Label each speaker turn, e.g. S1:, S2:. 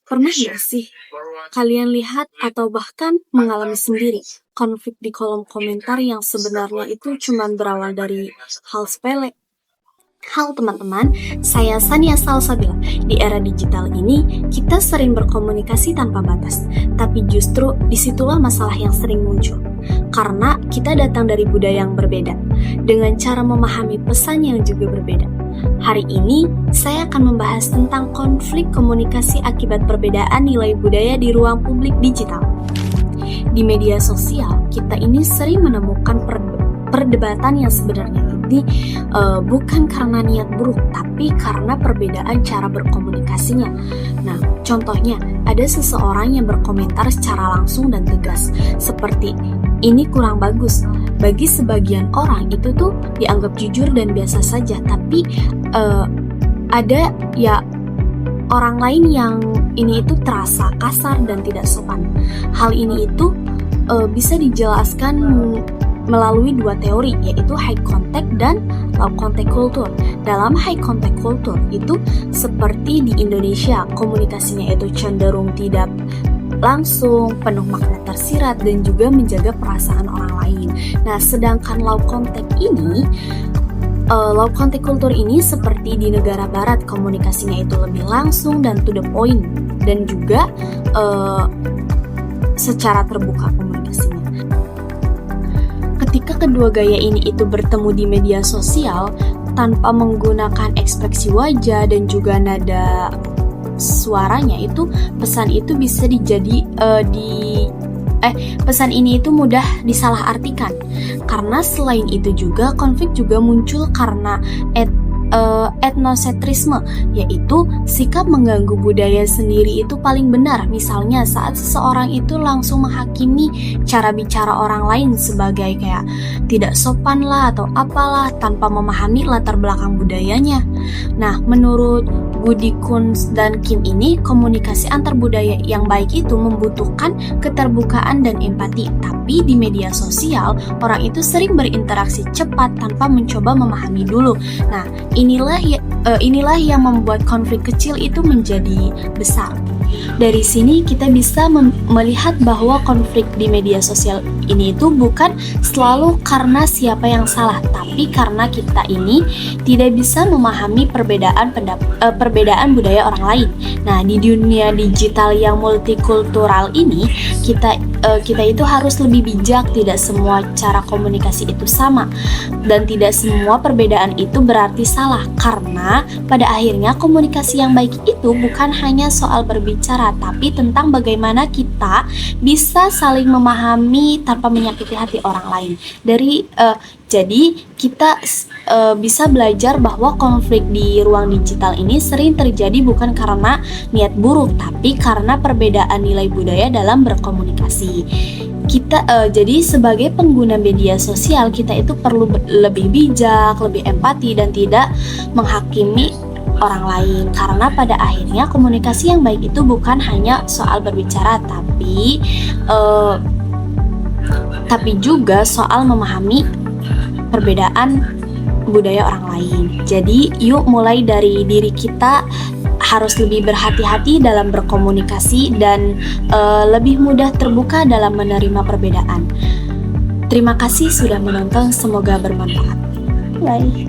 S1: Pernah nggak sih kalian lihat atau bahkan mengalami sendiri konflik di kolom komentar yang sebenarnya itu cuma berawal dari hal sepele? Halo teman-teman, saya Sania Salsabila. Di era digital ini, kita sering berkomunikasi tanpa batas. Tapi justru disitulah masalah yang sering muncul. Karena kita datang dari budaya yang berbeda, dengan cara memahami pesan yang juga berbeda. Hari ini, saya akan membahas tentang konflik komunikasi akibat perbedaan nilai budaya di ruang publik digital. Di media sosial, kita ini sering menemukan perdebatan yang sebenarnya ini bukan karena niat buruk, tapi karena perbedaan cara berkomunikasinya. Nah, contohnya, ada seseorang yang berkomentar secara langsung dan tegas, seperti, ini kurang bagus. Bagi sebagian orang itu tuh dianggap jujur dan biasa saja, tapi ada ya orang lain yang ini itu terasa kasar dan tidak sopan. Hal ini itu bisa dijelaskan melalui dua teori, yaitu high contact dan low contact culture. Dalam high contact culture itu seperti di Indonesia, komunikasinya itu cenderung tidak langsung, penuh makna tersirat, dan juga menjaga perasaan orang lain. Nah, sedangkan low contact culture ini seperti di negara barat, komunikasinya itu lebih langsung dan to the point, dan juga secara terbuka komunikasinya. Ketika kedua gaya ini itu bertemu di media sosial tanpa menggunakan ekspresi wajah dan juga nada suaranya, itu pesan itu bisa pesan ini itu mudah disalahartikan. Karena selain itu juga konflik juga muncul karena etnosentrisme, yaitu sikap mengganggu budaya sendiri itu paling benar. Misalnya saat seseorang itu langsung menghakimi cara bicara orang lain sebagai kayak tidak sopan lah atau apalah, tanpa memahami latar belakang budayanya. Nah, menurut Budi Kunz dan Kim ini, komunikasi antar budaya yang baik itu membutuhkan keterbukaan dan empati. Tapi di media sosial, orang itu sering berinteraksi cepat tanpa mencoba memahami dulu. Nah, inilah yang membuat konflik kecil itu menjadi besar. Dari sini kita bisa melihat bahwa konflik di media sosial ini itu bukan selalu karena siapa yang salah, tapi karena kita ini tidak bisa memahami perbedaan budaya orang lain. Nah, di dunia digital yang multikultural ini, kita itu harus lebih bijak. Tidak semua cara komunikasi itu sama, dan tidak semua perbedaan itu berarti salah, karena pada akhirnya komunikasi yang baik itu bukan hanya soal berbicara, tapi tentang bagaimana kita bisa saling memahami tanpa menyakiti hati orang lain. Jadi kita bisa belajar bahwa konflik di ruang digital ini sering terjadi bukan karena niat buruk, tapi karena perbedaan nilai budaya dalam berkomunikasi. Jadi sebagai pengguna media sosial, kita itu perlu lebih bijak, lebih empati, dan tidak menghakimi orang lain, karena pada akhirnya komunikasi yang baik itu bukan hanya soal berbicara, tapi juga soal memahami perbedaan budaya orang lain. Jadi yuk mulai dari diri kita, harus lebih berhati-hati dalam berkomunikasi dan lebih mudah terbuka dalam menerima perbedaan. Terima kasih sudah menonton, semoga bermanfaat. Bye.